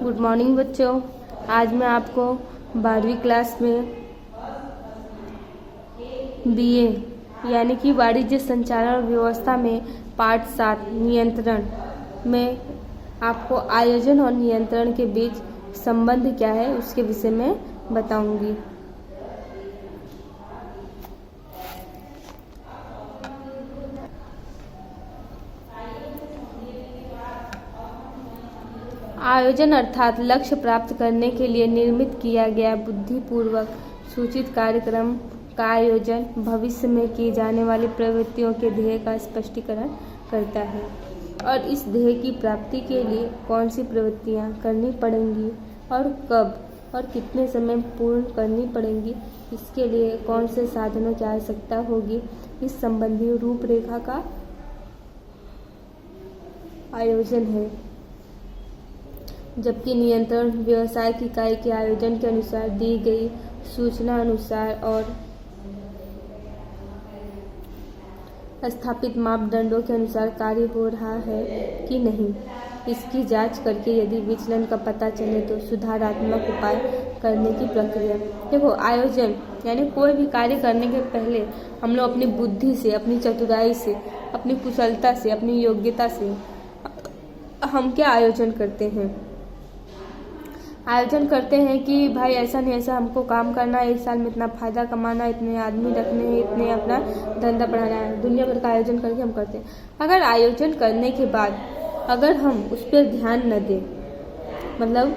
Good morning बच्चों। आज मैं आपको 12वीं क्लास में बीए यानी कि वाणिज्य संचालन और व्यवस्था में पाठ 7 नियंत्रण में आपको आयोजन और नियंत्रण के बीच संबंध क्या है उसके विषय में बताऊंगी। आयोजन अर्थात लक्ष्य प्राप्त करने के लिए निर्मित किया गया बुद्धिपूर्वक सूचित कार्यक्रम का आयोजन भविष्य में की जाने वाली प्रवृत्तियों के ध्येय का स्पष्टीकरण करता है और इस ध्येय की प्राप्ति के लिए कौन सी प्रवृत्तियां करनी पड़ेंगी और कब और कितने समय पूर्ण करनी पड़ेंगी, इसके लिए कौन से साधनों की आवश्यकता होगी, इस संबंधी रूपरेखा का आयोजन है। जबकि नियंत्रण व्यवसाय की इकाई के आयोजन के अनुसार दी गई सूचना अनुसार और स्थापित मापदंडों के अनुसार कार्य हो रहा है कि नहीं, इसकी जांच करके यदि विचलन का पता चले तो सुधारात्मक उपाय करने की प्रक्रिया। देखो, आयोजन यानी कोई भी कार्य करने के पहले हम लोग अपनी बुद्धि से, अपनी चतुराई से, अपनी कुशलता से, अपनी योग्यता से हम क्या आयोजन करते हैं। आयोजन करते हैं कि भाई ऐसा नहीं ऐसा हमको काम करना है, 1 साल में इतना फायदा कमाना है, इतने आदमी रखने हैं, इतने अपना धंधा बढ़ाना है, दुनिया भर का आयोजन करके हम करते हैं। अगर आयोजन करने के बाद अगर हम उस पर ध्यान न दें, मतलब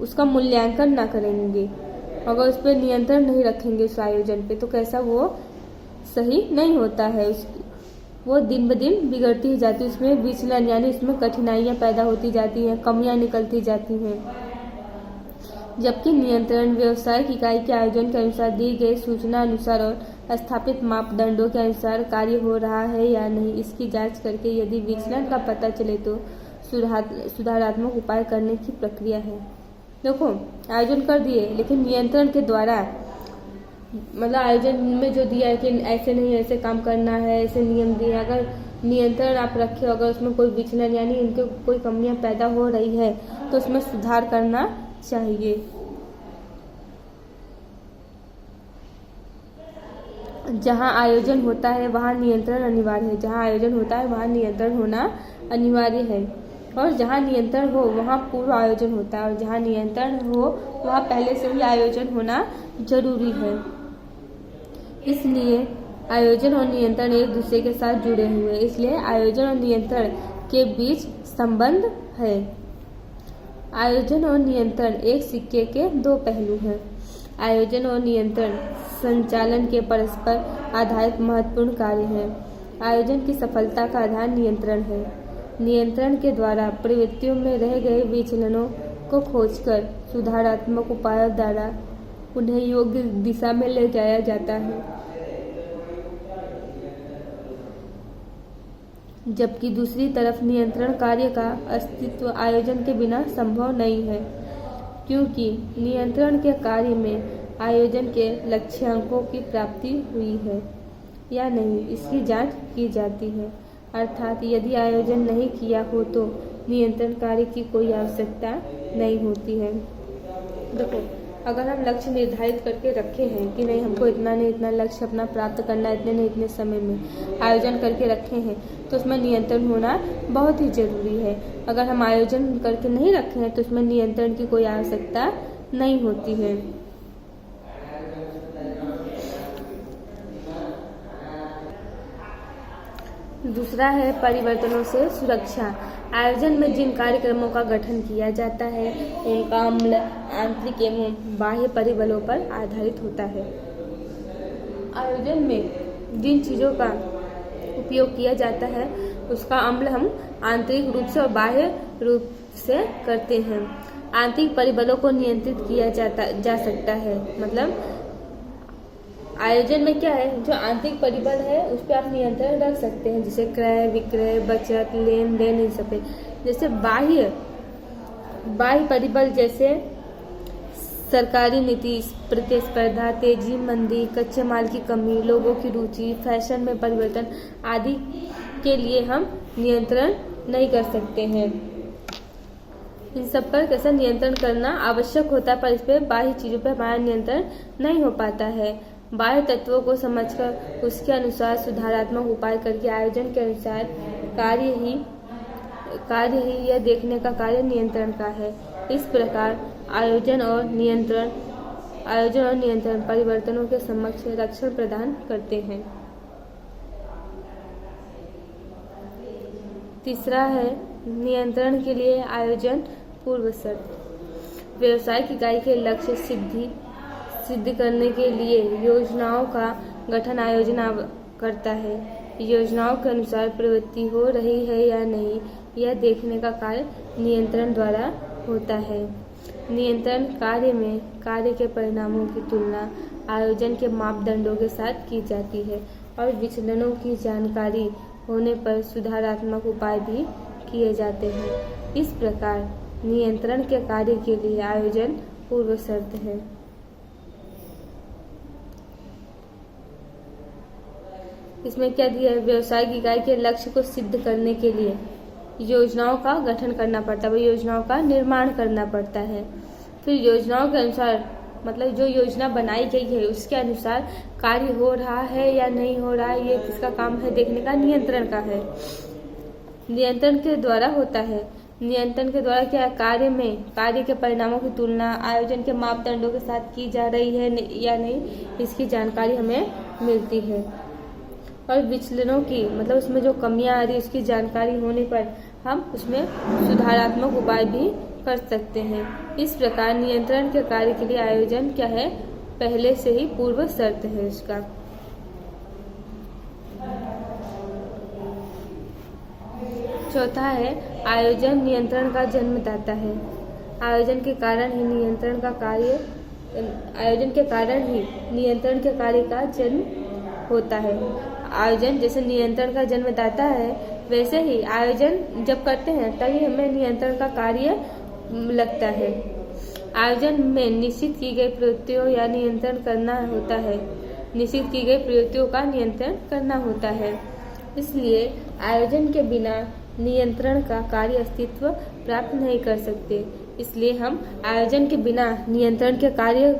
उसका मूल्यांकन ना करेंगे, अगर उस पर नियंत्रण नहीं रखेंगे उस आयोजन पे, तो कैसा वो सही नहीं होता है। वो दिन ब दिन बिगड़ती ही जाती है, उसमें विचलन यानी उसमें कठिनाइयाँ पैदा होती जाती हैं, कमियाँ निकलती जाती हैं। जबकि नियंत्रण व्यवसायिक इकाई के आयोजन के अनुसार दी गई सूचना अनुसार और स्थापित मापदंडों के अनुसार कार्य हो रहा है या नहीं, इसकी जांच करके यदि विचलन का पता चले तो सुधारात्मक उपाय करने की प्रक्रिया है। देखो, आयोजन कर दिए लेकिन नियंत्रण के द्वारा, मतलब आयोजन में जो दिया है कि ऐसे नहीं ऐसे काम करना है, ऐसे नियम दिए, अगर नियंत्रण आप रखे, अगर उसमें कोई विचलन यानी इनके कोई कमियां पैदा हो रही है तो उसमें सुधार करना चाहिए। जहां आयोजन होता है वहां नियंत्रण अनिवार्य है, जहां आयोजन होता है वहां नियंत्रण होना अनिवार्य है, और जहां नियंत्रण हो वहां पूर्व आयोजन होता है, और जहां नियंत्रण हो वहां पहले से ही आयोजन होना जरूरी है। इसलिए आयोजन और नियंत्रण एक दूसरे के साथ जुड़े हुए हैं, इसलिए आयोजन और नियंत्रण के बीच संबंध है। आयोजन और नियंत्रण एक सिक्के के 2 पहलू हैं। आयोजन और नियंत्रण संचालन के परस्पर आधारित महत्वपूर्ण कार्य हैं। आयोजन की सफलता का आधार नियंत्रण है। नियंत्रण के द्वारा प्रवृत्तियों में रह गए विचलनों को खोजकर सुधारात्मक उपायों द्वारा उन्हें योग्य दिशा में ले जाया जाता है। जबकि दूसरी तरफ नियंत्रण कार्य का अस्तित्व आयोजन के बिना संभव नहीं है, क्योंकि नियंत्रण के कार्य में आयोजन के लक्ष्यांकों की प्राप्ति हुई है या नहीं, इसकी जांच की जाती है। अर्थात यदि आयोजन नहीं किया हो तो नियंत्रण कार्य की कोई आवश्यकता नहीं होती है। देखो, अगर हम लक्ष्य निर्धारित करके रखे हैं कि नहीं हमको इतना नहीं इतना लक्ष्य अपना प्राप्त करना है, इतने नहीं इतने समय में आयोजन करके रखे हैं, तो उसमें नियंत्रण होना बहुत ही जरूरी है। अगर हम आयोजन करके नहीं रखे हैं तो उसमें नियंत्रण की कोई आवश्यकता नहीं होती है। दूसरा है परिवर्तनों से सुरक्षा। आयोजन में जिन कार्यक्रमों का गठन किया जाता है उनका अमल आंतरिक एवं बाह्य परिबलों पर आधारित होता है। आयोजन में जिन चीज़ों का उपयोग किया जाता है उसका अमल हम आंतरिक रूप से और बाह्य रूप से करते हैं। आंतरिक परिबलों को नियंत्रित किया जा सकता है, मतलब आयोजन में क्या है, जो आंतरिक परिबल है उस पर आप नियंत्रण रख सकते हैं, जैसे क्रय विक्रय, बचत, लेन देन, इन सब पे। जैसे बाह्य परिबल जैसे सरकारी नीति, प्रतिस्पर्धा, तेजी मंदी, कच्चे माल की कमी, लोगों की रुचि, फैशन में परिवर्तन आदि के लिए हम नियंत्रण नहीं कर सकते हैं। इन सब पर कैसे नियंत्रण करना आवश्यक होता है, पर इस पे बाह्य चीजों पर हमारा नियंत्रण नहीं हो पाता है। बाह्य तत्वों को समझकर उसके अनुसार सुधारात्मक उपाय करके आयोजन के अनुसार कार्य ही यह देखने का कार्य नियंत्रण का है। इस प्रकार आयोजन और नियंत्रण परिवर्तनों के समक्ष रक्षण प्रदान करते हैं। तीसरा है नियंत्रण के लिए आयोजन पूर्व शर्त। व्यवसायिक इकाई के लक्ष्य सिद्ध करने के लिए योजनाओं का गठन आयोजन करता है। योजनाओं के अनुसार प्रवृत्ति हो रही है या नहीं, यह देखने का कार्य नियंत्रण द्वारा होता है। नियंत्रण कार्य में कार्य के परिणामों की तुलना आयोजन के मापदंडों के साथ की जाती है और विचलनों की जानकारी होने पर सुधारात्मक उपाय भी किए जाते हैं। इस प्रकार नियंत्रण के कार्य के लिए आयोजन पूर्व शर्त है। इसमें क्या दिया है? व्यवसायिक इकाई के लक्ष्य को सिद्ध करने के लिए योजनाओं का गठन करना पड़ता है, योजनाओं का निर्माण करना पड़ता है। फिर योजनाओं के अनुसार मतलब जो योजना बनाई गई है उसके अनुसार कार्य हो रहा है या नहीं हो रहा है, ये किसका काम है देखने का नियंत्रण का है। नियंत्रण के द्वारा होता है। नियंत्रण के द्वारा क्या कार्य में कार्य के परिणामों की तुलना आयोजन के मापदंडों के साथ की जा रही है या नहीं, इसकी जानकारी हमें मिलती है। और विचलनों की मतलब उसमें जो कमियां आ रही है उसकी जानकारी होने पर हम उसमें सुधारात्मक उपाय भी कर सकते हैं। इस प्रकार नियंत्रण के कार्य के लिए आयोजन क्या है? पहले से ही पूर्व शर्त है उसका। चौथा है आयोजन नियंत्रण का जन्मदाता है। आयोजन के कारण ही नियंत्रण के कार्य का जन्म होता है। आयोजन जैसे नियंत्रण का जन्मदाता है, वैसे ही आयोजन जब करते हैं तभी हमें नियंत्रण का कार्य लगता है। आयोजन में निश्चित की गई प्रवृत्तियों या नियंत्रण करना होता है। निश्चित की गई प्रवृत्तियों का नियंत्रण करना होता है। इसलिए आयोजन के बिना नियंत्रण का कार्य अस्तित्व प्राप्त नहीं कर सकते। इसलिए हम आयोजन के बिना नियंत्रण के कार्य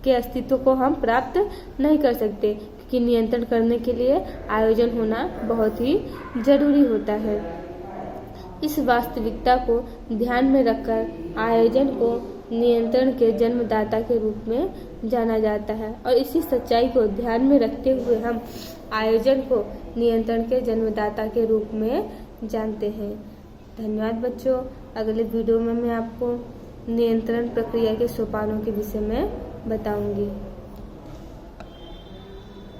के अस्तित्व को हम प्राप्त नहीं कर सकते, क्योंकि नियंत्रण करने के लिए आयोजन होना बहुत ही जरूरी होता है। इस वास्तविकता को ध्यान में रखकर आयोजन को नियंत्रण के जन्मदाता के रूप में जाना जाता है और इसी सच्चाई को ध्यान में रखते हुए हम आयोजन को नियंत्रण के जन्मदाता के रूप में जानते हैं। धन्यवाद बच्चों। अगले वीडियो में मैं आपको नियंत्रण प्रक्रिया के सोपानों के विषय में बताऊंगी।